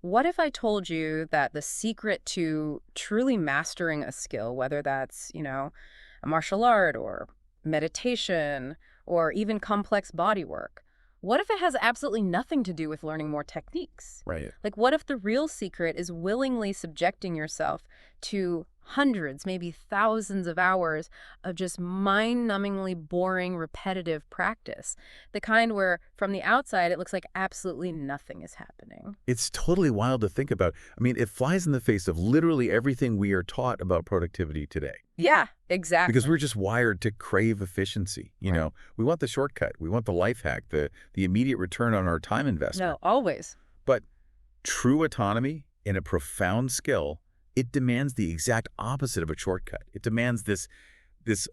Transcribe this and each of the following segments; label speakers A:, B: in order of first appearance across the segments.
A: What if I told you that the secret to truly mastering a skill, whether that's, a martial art or meditation or even complex body work, what if it has absolutely nothing to do with learning more techniques?
B: Right.
A: Like, what if the real secret is willingly subjecting yourself to hundreds, maybe thousands of hours of just mind-numbingly boring, repetitive practice? The kind where, from the outside, it looks like absolutely nothing is happening.
B: It's totally wild to think about. I mean, it flies in the face of literally everything we are taught about productivity today.
A: Yeah,
B: Because
A: exactly.
B: we're just wired to crave efficiency.
A: Right.
B: We want the shortcut. We want the life hack, the immediate return on our time investment.
A: No, always.
B: But true autonomy in a profound skill, it demands the exact opposite of a shortcut. It demands this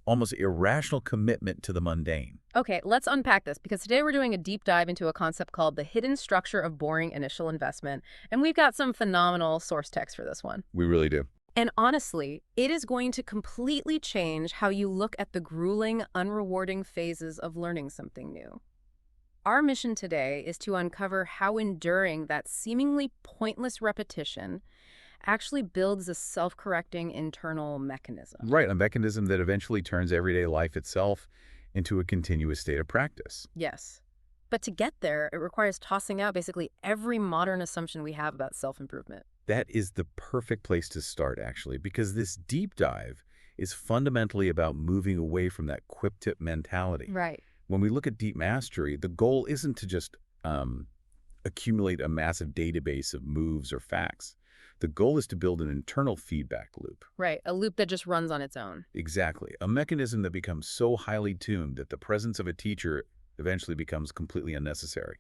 B: almost irrational commitment to the mundane.
A: Okay, let's unpack this because today we're doing a deep dive into a concept called the hidden structure of boring initial investment, and we've got some phenomenal source text for this one.
B: We really do.
A: And honestly, it is going to completely change how you look at the grueling, unrewarding phases of learning something new. Our mission today is to uncover how enduring that seemingly pointless repetition actually builds a self-correcting internal mechanism.
B: Right, a mechanism that eventually turns everyday life itself into a continuous state of practice.
A: Yes. But to get there, it requires tossing out basically every modern assumption we have about self-improvement.
B: That is the perfect place to start, actually, because this deep dive is fundamentally about moving away from that quip-tip mentality.
A: Right.
B: When we look at deep mastery, the goal isn't to just accumulate a massive database of moves or facts. The goal is to build an internal feedback loop.
A: Right. A loop that just runs on its own.
B: Exactly. A mechanism that becomes so highly tuned that the presence of a teacher eventually becomes completely unnecessary.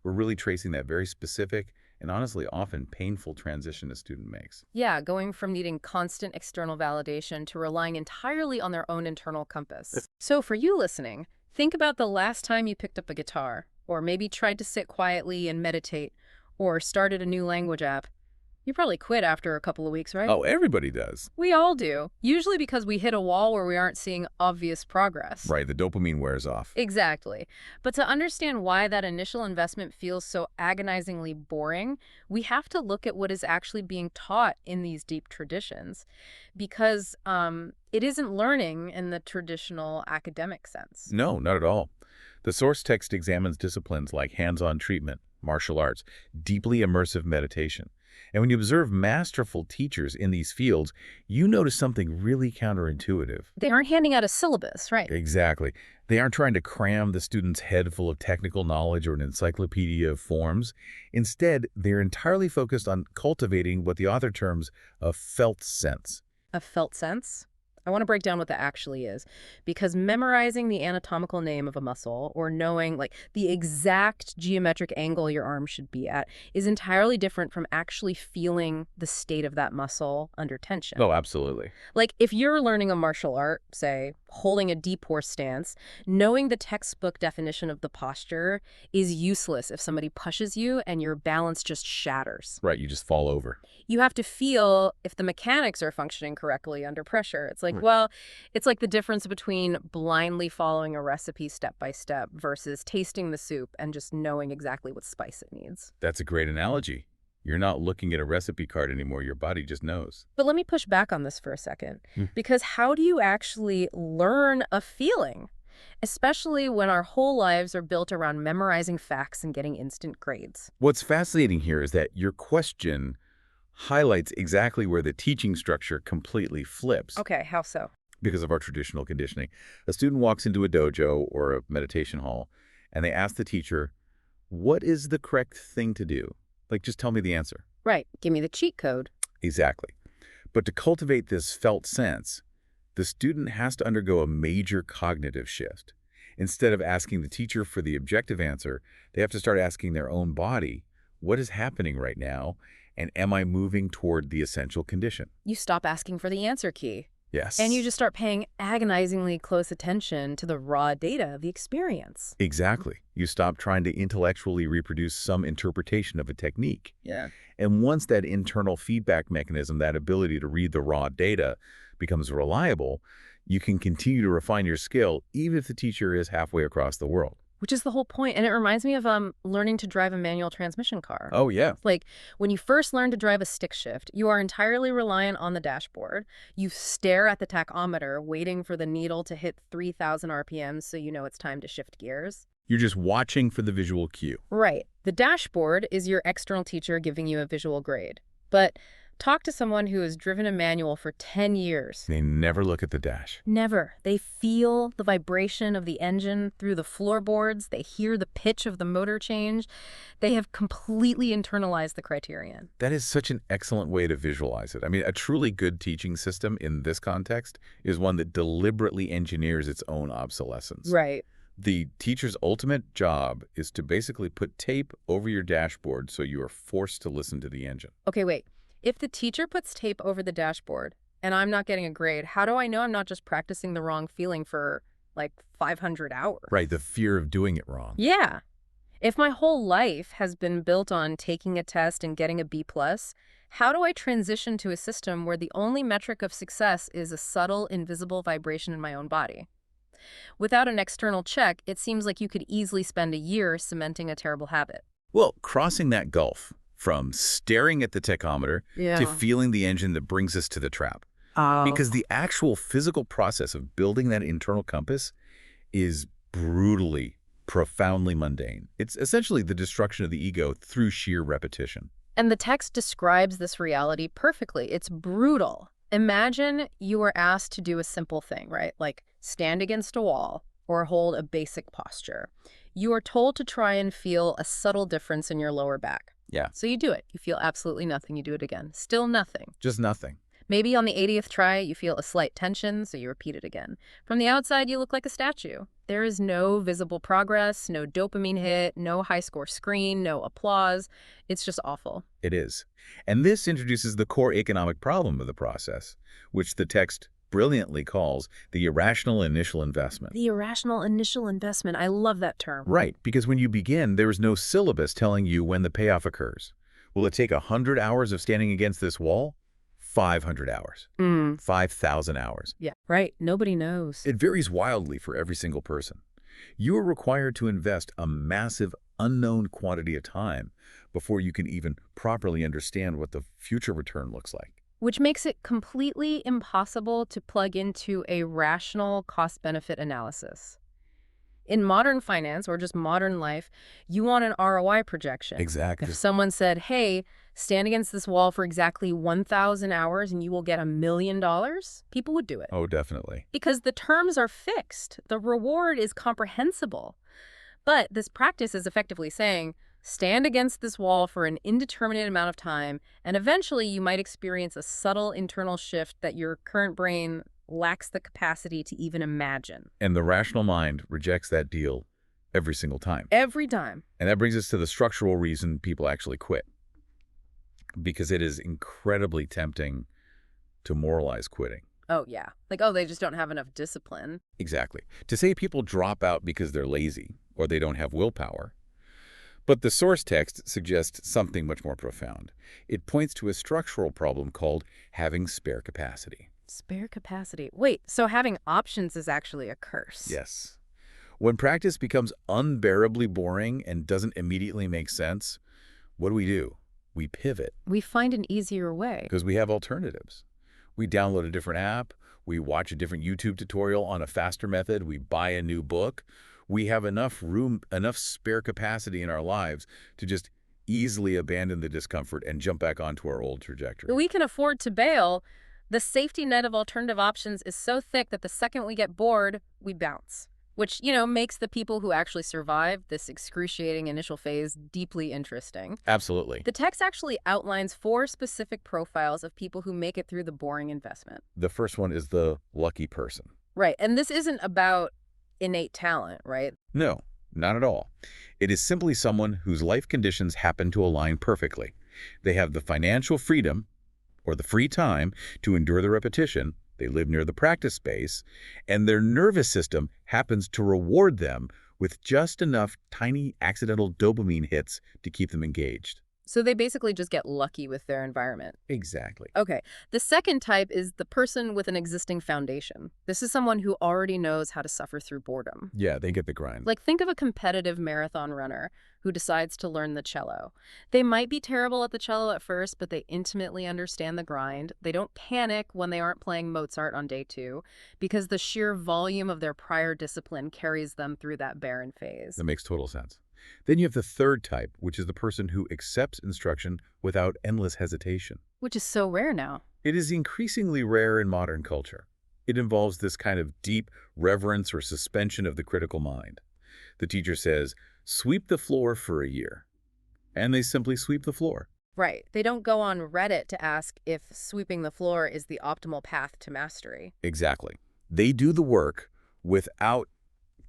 B: We're really tracing that very specific and honestly often painful transition a student makes.
A: Yeah, going from needing constant external validation to relying entirely on their own internal compass. So for you listening, think about the last time you picked up a guitar, or maybe tried to sit quietly and meditate, or started a new language app. You probably quit after a couple of weeks, right?
B: Oh, everybody does.
A: We all do, usually because we hit a wall where we aren't seeing obvious progress.
B: Right, the dopamine wears off.
A: Exactly. But to understand why that initial investment feels so agonizingly boring, we have to look at what is actually being taught in these deep traditions. Because it isn't learning in the traditional academic sense.
B: No, not at all. The source text examines disciplines like hands-on treatment, martial arts, deeply immersive meditation. And when you observe masterful teachers in these fields, you notice something really counterintuitive.
A: They aren't handing out a syllabus, right?
B: Exactly. They aren't trying to cram the student's head full of technical knowledge or an encyclopedia of forms. Instead, they're entirely focused on cultivating what the author terms a felt sense.
A: A felt sense? I want to break down what that actually is, because memorizing the anatomical name of a muscle or knowing like the exact geometric angle your arm should be at is entirely different from actually feeling the state of that muscle under tension.
B: Oh, absolutely.
A: Like if you're learning a martial art, say holding a deep horse stance, knowing the textbook definition of the posture is useless if somebody pushes you and your balance just shatters.
B: Right, you just fall over.
A: You have to feel if the mechanics are functioning correctly under pressure. It's like, well, it's like the difference between blindly following a recipe step by step versus tasting the soup and just knowing exactly what spice it needs.
B: That's a great analogy. You're not looking at a recipe card anymore. Your body just knows.
A: But let me push back on this for a second, because how do you actually learn a feeling? Especially when our whole lives are built around memorizing facts and getting instant grades.
B: What's fascinating here is that your question highlights exactly where the teaching structure completely flips.
A: Okay, how so?
B: Because of our traditional conditioning. A student walks into a dojo or a meditation hall, and they ask the teacher, what is the correct thing to do? Like, just tell me the answer.
A: Right, give me the cheat code.
B: Exactly. But to cultivate this felt sense, the student has to undergo a major cognitive shift. Instead of asking the teacher for the objective answer, they have to start asking their own body, what is happening right now, and am I moving toward the essential condition?
A: You stop asking for the answer key.
B: Yes.
A: And you just start paying agonizingly close attention to the raw data of the experience.
B: Exactly. You stop trying to intellectually reproduce some interpretation of a technique.
A: Yeah.
B: And once that internal feedback mechanism, that ability to read the raw data, becomes reliable, you can continue to refine your skill even if the teacher is halfway across the world.
A: Which is the whole point. And it reminds me of learning to drive a manual transmission car.
B: Oh, yeah.
A: Like, when you first learn to drive a stick shift, you are entirely reliant on the dashboard. You stare at the tachometer, waiting for the needle to hit 3,000 RPMs so you know it's time to shift gears.
B: You're just watching for the visual cue.
A: Right. The dashboard is your external teacher giving you a visual grade. But talk to someone who has driven a manual for 10 years.
B: They never look at the dash.
A: Never. They feel the vibration of the engine through the floorboards. They hear the pitch of the motor change. They have completely internalized the criterion.
B: That is such an excellent way to visualize it. I mean, a truly good teaching system in this context is one that deliberately engineers its own obsolescence.
A: Right.
B: The teacher's ultimate job is to basically put tape over your dashboard so you are forced to listen to the engine.
A: Okay, wait. If the teacher puts tape over the dashboard and I'm not getting a grade, how do I know I'm not just practicing the wrong feeling for, like, 500 hours?
B: Right, the fear of doing it wrong.
A: Yeah. If my whole life has been built on taking a test and getting a B+, how do I transition to a system where the only metric of success is a subtle, invisible vibration in my own body? Without an external check, it seems like you could easily spend a year cementing a terrible habit.
B: Well, crossing that gulf from staring at the tachometer to feeling the engine that brings us to the trap.
A: Oh.
B: Because the actual physical process of building that internal compass is brutally, profoundly mundane. It's essentially the destruction of the ego through sheer repetition.
A: And the text describes this reality perfectly. It's brutal. Imagine you were asked to do a simple thing, right? Like stand against a wall or hold a basic posture. You are told to try and feel a subtle difference in your lower back.
B: Yeah.
A: So you do it. You feel absolutely nothing. You do it again. Still nothing.
B: Just nothing.
A: Maybe on the 80th try, you feel a slight tension, so you repeat it again. From the outside, you look like a statue. There is no visible progress, no dopamine hit, no high-score screen, no applause. It's just awful.
B: It is. And this introduces the core economic problem of the process, which the text brilliantly calls the irrational initial investment.
A: The irrational initial investment. I love that term.
B: Right, because when you begin, there is no syllabus telling you when the payoff occurs. Will it take 100 hours of standing against this wall? 500 hours. 5,000 hours.
A: Yeah, right. Nobody knows.
B: It varies wildly for every single person. You are required to invest a massive, unknown quantity of time before you can even properly understand what the future return looks like.
A: Which makes it completely impossible to plug into a rational cost-benefit analysis. In modern finance, or just modern life, you want an ROI projection.
B: Exactly.
A: If someone said, hey, stand against this wall for exactly 1,000 hours and you will get $1 million, people would do it.
B: Oh, definitely.
A: Because the terms are fixed. The reward is comprehensible. But this practice is effectively saying, stand against this wall for an indeterminate amount of time, and eventually you might experience a subtle internal shift that your current brain lacks the capacity to even imagine.
B: And the rational mind rejects that deal every single time.
A: Every time.
B: And that brings us to the structural reason people actually quit. Because it is incredibly tempting to moralize quitting.
A: Oh, yeah. Like, oh, they just don't have enough discipline.
B: Exactly. To say people drop out because they're lazy or they don't have willpower. But the source text suggests something much more profound. It points to a structural problem called having spare capacity.
A: Spare capacity. Wait, so having options is actually a curse.
B: Yes. When practice becomes unbearably boring and doesn't immediately make sense, what do? We pivot.
A: We find an easier way.
B: Because we have alternatives. We download a different app. We watch a different YouTube tutorial on a faster method. We buy a new book. We have enough room, enough spare capacity in our lives to just easily abandon the discomfort and jump back onto our old trajectory.
A: We can afford to bail. The safety net of alternative options is so thick that the second we get bored, we bounce. Which, makes the people who actually survive this excruciating initial phase deeply interesting.
B: Absolutely.
A: The text actually outlines 4 specific profiles of people who make it through the boring investment.
B: The first one is the lucky person.
A: Right, and this isn't about innate talent, right?
B: No, not at all. It is simply someone whose life conditions happen to align perfectly. They have the financial freedom or the free time to endure the repetition. They live near the practice space, and their nervous system happens to reward them with just enough tiny accidental dopamine hits to keep them engaged.
A: So they basically just get lucky with their environment.
B: Exactly.
A: Okay. The second type is the person with an existing foundation. This is someone who already knows how to suffer through boredom.
B: Yeah, they get the grind.
A: Like, think of a competitive marathon runner who decides to learn the cello. They might be terrible at the cello at first, but they intimately understand the grind. They don't panic when they aren't playing Mozart on day 2 because the sheer volume of their prior discipline carries them through that barren phase.
B: That makes total sense. Then you have the third type, which is the person who accepts instruction without endless hesitation.
A: Which is so rare now.
B: It is increasingly rare in modern culture. It involves this kind of deep reverence or suspension of the critical mind. The teacher says, sweep the floor for a year. And they simply sweep the floor.
A: Right. They don't go on Reddit to ask if sweeping the floor is the optimal path to mastery.
B: Exactly. They do the work without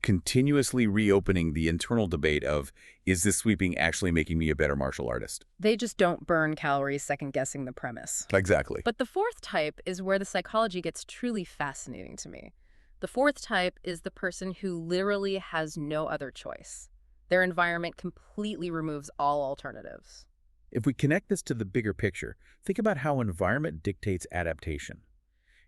B: continuously reopening the internal debate of, is this sweeping actually making me a better martial artist?
A: They just don't burn calories second-guessing the premise.
B: Exactly.
A: But the fourth type is where the psychology gets truly fascinating to me. The fourth type is the person who literally has no other choice. Their environment completely removes all alternatives.
B: If we connect this to the bigger picture, think about how environment dictates adaptation.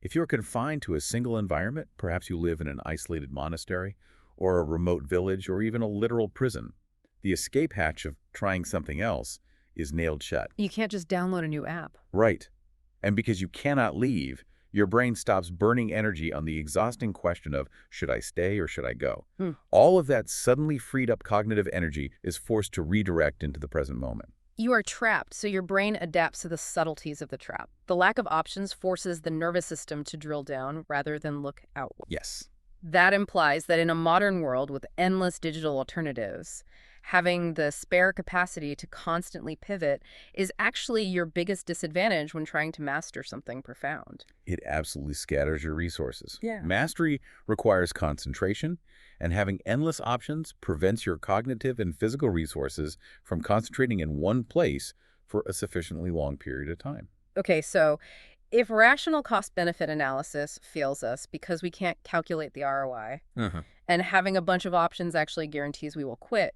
B: If you're confined to a single environment, perhaps you live in an isolated monastery, or a remote village, or even a literal prison, the escape hatch of trying something else is nailed shut.
A: You can't just download a new app.
B: Right. And because you cannot leave, your brain stops burning energy on the exhausting question of, should I stay or should I go? All of that suddenly freed up cognitive energy is forced to redirect into the present moment.
A: You are trapped, so your brain adapts to the subtleties of the trap. The lack of options forces the nervous system to drill down rather than look outward.
B: Yes.
A: That implies that in a modern world with endless digital alternatives, having the spare capacity to constantly pivot is actually your biggest disadvantage when trying to master something profound.
B: It absolutely scatters your resources.
A: Yeah.
B: Mastery requires concentration, and having endless options prevents your cognitive and physical resources from concentrating in one place for a sufficiently long period of time.
A: Okay, so if rational cost-benefit analysis fails us because we can't calculate the ROI, and having a bunch of options actually guarantees we will quit,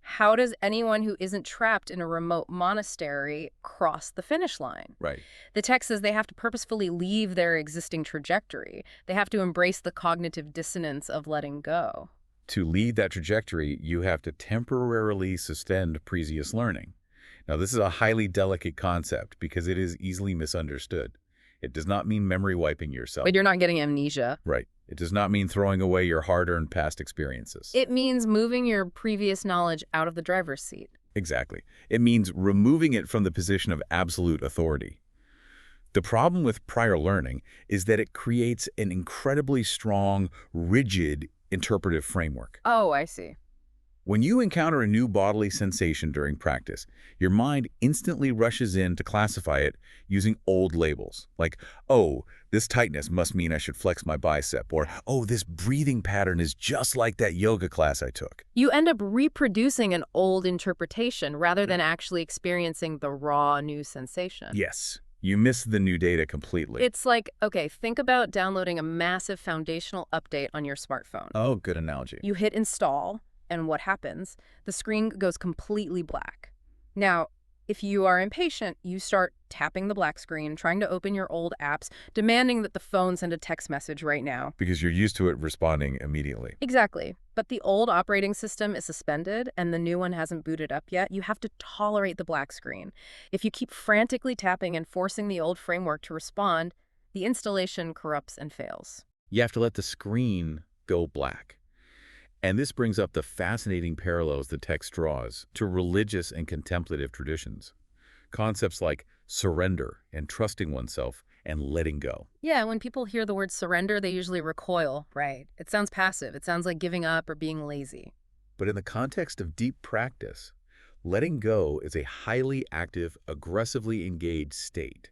A: how does anyone who isn't trapped in a remote monastery cross the finish line?
B: Right.
A: The text says they have to purposefully leave their existing trajectory. They have to embrace the cognitive dissonance of letting go.
B: To lead that trajectory, you have to temporarily suspend previous learning. Now, this is a highly delicate concept because it is easily misunderstood. It does not mean memory wiping yourself.
A: But you're not getting amnesia.
B: Right. It does not mean throwing away your hard-earned past experiences.
A: It means moving your previous knowledge out of the driver's seat.
B: Exactly. It means removing it from the position of absolute authority. The problem with prior learning is that it creates an incredibly strong, rigid interpretive framework.
A: Oh, I see.
B: When you encounter a new bodily sensation during practice, your mind instantly rushes in to classify it using old labels, like, oh, this tightness must mean I should flex my bicep, or, oh, this breathing pattern is just like that yoga class I took.
A: You end up reproducing an old interpretation rather than actually experiencing the raw new sensation.
B: Yes, you miss the new data completely.
A: It's like, okay, think about downloading a massive foundational update on your smartphone.
B: Oh, good analogy.
A: You hit install, and what happens? The screen goes completely black. Now, if you are impatient, you start tapping the black screen, trying to open your old apps, demanding that the phone send a text message right now.
B: Because you're used to it responding immediately.
A: Exactly. But the old operating system is suspended and the new one hasn't booted up yet. You have to tolerate the black screen. If you keep frantically tapping and forcing the old framework to respond, the installation corrupts and fails.
B: You have to let the screen go black. And this brings up the fascinating parallels the text draws to religious and contemplative traditions. Concepts like surrender and trusting oneself and letting go.
A: Yeah, when people hear the word surrender, they usually recoil, right? It sounds passive. It sounds like giving up or being lazy.
B: But in the context of deep practice, letting go is a highly active, aggressively engaged state.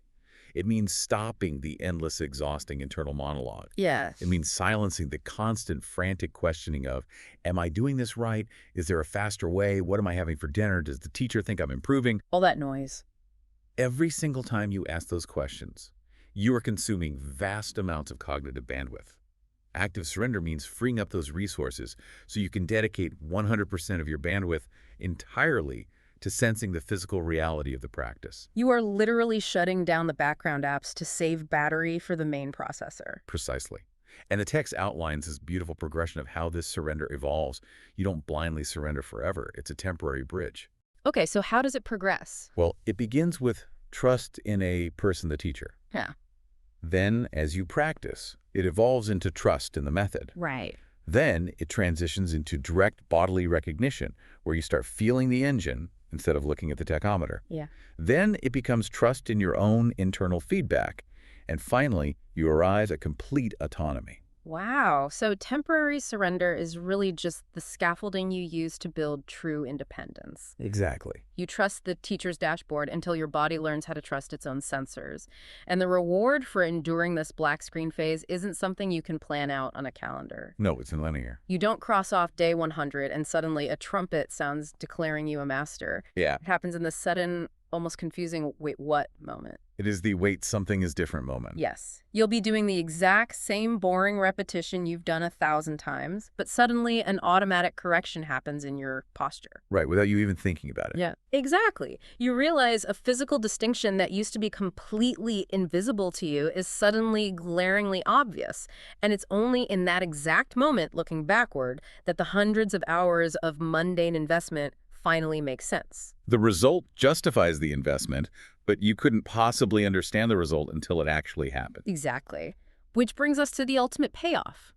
B: It means stopping the endless, exhausting internal monologue.
A: Yes.
B: It means silencing the constant, frantic questioning of, am I doing this right? Is there a faster way? What am I having for dinner? Does the teacher think I'm improving?
A: All that noise.
B: Every single time you ask those questions, you are consuming vast amounts of cognitive bandwidth. Active surrender means freeing up those resources so you can dedicate 100% of your bandwidth entirely to sensing the physical reality of the practice.
A: You are literally shutting down the background apps to save battery for the main processor.
B: Precisely. And the text outlines this beautiful progression of how this surrender evolves. You don't blindly surrender forever. It's a temporary bridge.
A: Okay, so how does it progress?
B: Well, it begins with trust in a person, the teacher.
A: Yeah.
B: Then, as you practice, it evolves into trust in the method.
A: Right.
B: Then it transitions into direct bodily recognition, where you start feeling the engine instead of looking at the tachometer.
A: Yeah.
B: Then it becomes trust in your own internal feedback. And finally, you arrive at complete autonomy.
A: Wow. So temporary surrender is really just the scaffolding you use to build true independence.
B: Exactly.
A: You trust the teacher's dashboard until your body learns how to trust its own sensors. And the reward for enduring this black screen phase isn't something you can plan out on a calendar.
B: No, it's in linear.
A: You don't cross off day 100 and suddenly a trumpet sounds declaring you a master.
B: Yeah.
A: It happens in the sudden, almost confusing, wait, what moment?
B: It is the wait, something is different moment.
A: Yes. You'll be doing the exact same boring repetition you've done 1,000 times, but suddenly an automatic correction happens in your posture.
B: Right, without you even thinking about it.
A: Yeah, exactly. You realize a physical distinction that used to be completely invisible to you is suddenly glaringly obvious. And it's only in that exact moment, looking backward, that the hundreds of hours of mundane investment finally make sense.
B: The result justifies the investment, but you couldn't possibly understand the result until it actually happened.
A: Exactly. Which brings us to the ultimate payoff.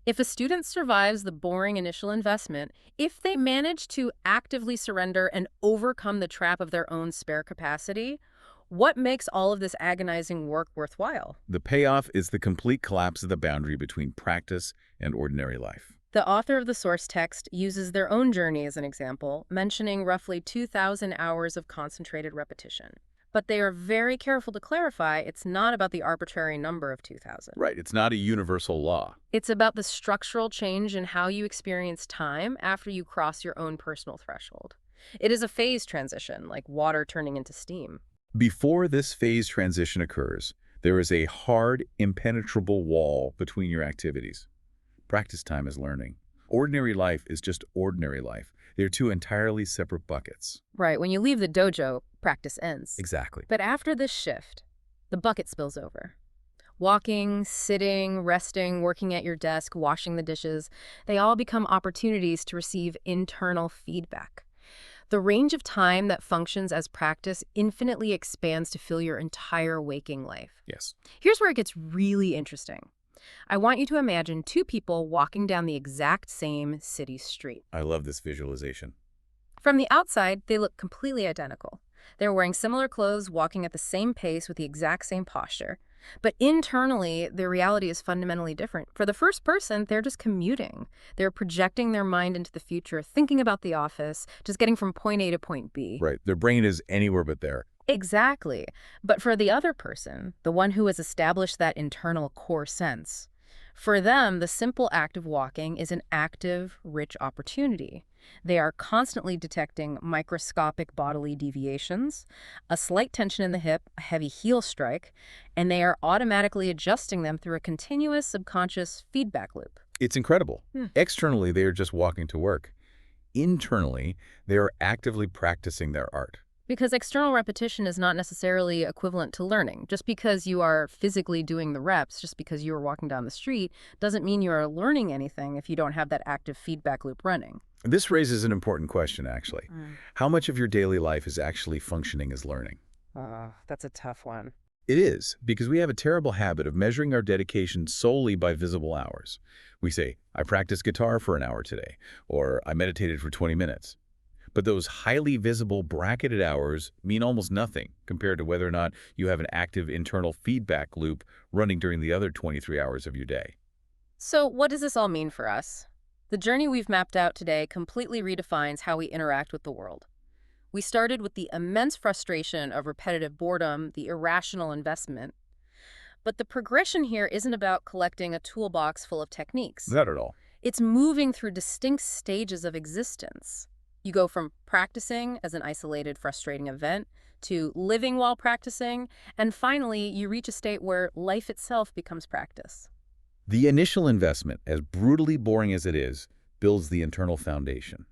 A: If a student survives the boring initial investment, if they manage to actively surrender and overcome the trap of their own spare capacity, what makes all of this agonizing work worthwhile?
B: The payoff is the complete collapse of the boundary between practice and ordinary life.
A: The author of the source text uses their own journey as an example, mentioning roughly 2,000 hours of concentrated repetition. But they are very careful to clarify it's not about the arbitrary number of 2,000.
B: Right, it's not a universal law.
A: It's about the structural change in how you experience time after you cross your own personal threshold. It is a phase transition, like water turning into steam.
B: Before this phase transition occurs, there is a hard, impenetrable wall between your activities. Practice time is learning. Ordinary life is just ordinary life. They're two entirely separate buckets.
A: Right, when you leave the dojo, practice ends.
B: Exactly.
A: But after this shift, the bucket spills over. Walking, sitting, resting, working at your desk, washing the dishes, they all become opportunities to receive internal feedback. The range of time that functions as practice infinitely expands to fill your entire waking life.
B: Yes.
A: Here's where it gets really interesting. I want you to imagine two people walking down the exact same city street.
B: I love this visualization.
A: From the outside, they look completely identical. They're wearing similar clothes, walking at the same pace with the exact same posture. But internally, their reality is fundamentally different. For the first person, they're just commuting. They're projecting their mind into the future, thinking about the office, just getting from point A to point B.
B: Right. Their brain is anywhere but there.
A: Exactly. But for the other person, the one who has established that internal core sense, for them, the simple act of walking is an active, rich opportunity. They are constantly detecting microscopic bodily deviations, a slight tension in the hip, a heavy heel strike, and they are automatically adjusting them through a continuous subconscious feedback loop.
B: It's incredible. Externally, they are just walking to work. Internally, they are actively practicing their art.
A: Because external repetition is not necessarily equivalent to learning. Just because you are physically doing the reps, just because you are walking down the street, doesn't mean you are learning anything if you don't have that active feedback loop running.
B: This raises an important question, actually. How much of your daily life is actually functioning as learning?
A: That's a tough one.
B: It is, because we have a terrible habit of measuring our dedication solely by visible hours. We say, I practiced guitar for an hour today, or I meditated for 20 minutes. But those highly visible bracketed hours mean almost nothing compared to whether or not you have an active internal feedback loop running during the other 23 hours of your day.
A: So what does this all mean for us? The journey we've mapped out today completely redefines how we interact with the world. We started with the immense frustration of repetitive boredom, the irrational investment. But the progression here isn't about collecting a toolbox full of techniques.
B: Not at all.
A: It's moving through distinct stages of existence. You go from practicing as an isolated, frustrating event to living while practicing, and finally, you reach a state where life itself becomes practice.
B: The initial investment, as brutally boring as it is, builds the internal foundation.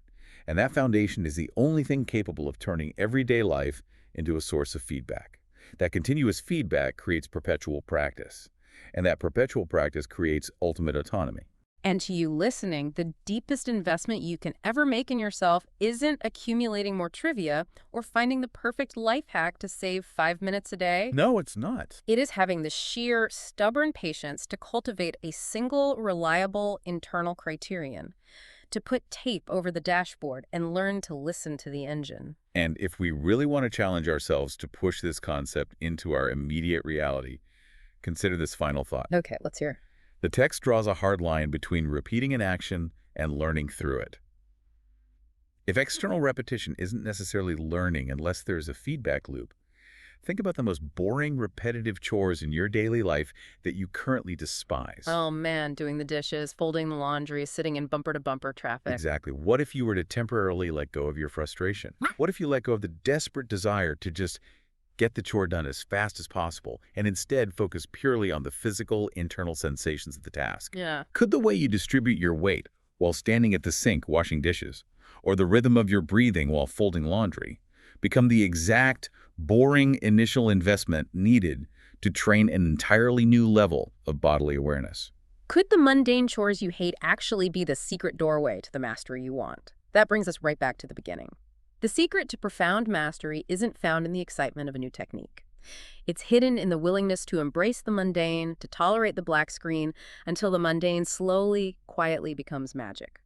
B: And that foundation is the only thing capable of turning everyday life into a source of feedback. That continuous feedback creates perpetual practice. And that perpetual practice creates ultimate autonomy.
A: And to you listening, the deepest investment you can ever make in yourself isn't accumulating more trivia or finding the perfect life hack to save 5 minutes a day.
B: No, it's not.
A: It is having the sheer, stubborn patience to cultivate a single, reliable internal criterion, to put tape over the dashboard and learn to listen to the engine.
B: And if we really want to challenge ourselves to push this concept into our immediate reality, consider this final thought.
A: Okay, let's hear.
B: The text draws a hard line between repeating an action and learning through it. If external repetition isn't necessarily learning unless there's a feedback loop, think about the most boring, repetitive chores in your daily life that you currently despise.
A: Oh man, doing the dishes, folding the laundry, sitting in bumper-to-bumper traffic.
B: Exactly. What if you were to temporarily let go of your frustration? What if you let go of the desperate desire to just get the chore done as fast as possible and instead focus purely on the physical, internal sensations of the task?
A: Yeah.
B: Could the way you distribute your weight while standing at the sink washing dishes, or the rhythm of your breathing while folding laundry, become the exact, boring initial investment needed to train an entirely new level of bodily awareness?
A: Could the mundane chores you hate actually be the secret doorway to the mastery you want? That brings us right back to the beginning. The secret to profound mastery isn't found in the excitement of a new technique. It's hidden in the willingness to embrace the mundane, to tolerate the black screen, until the mundane slowly, quietly becomes magic.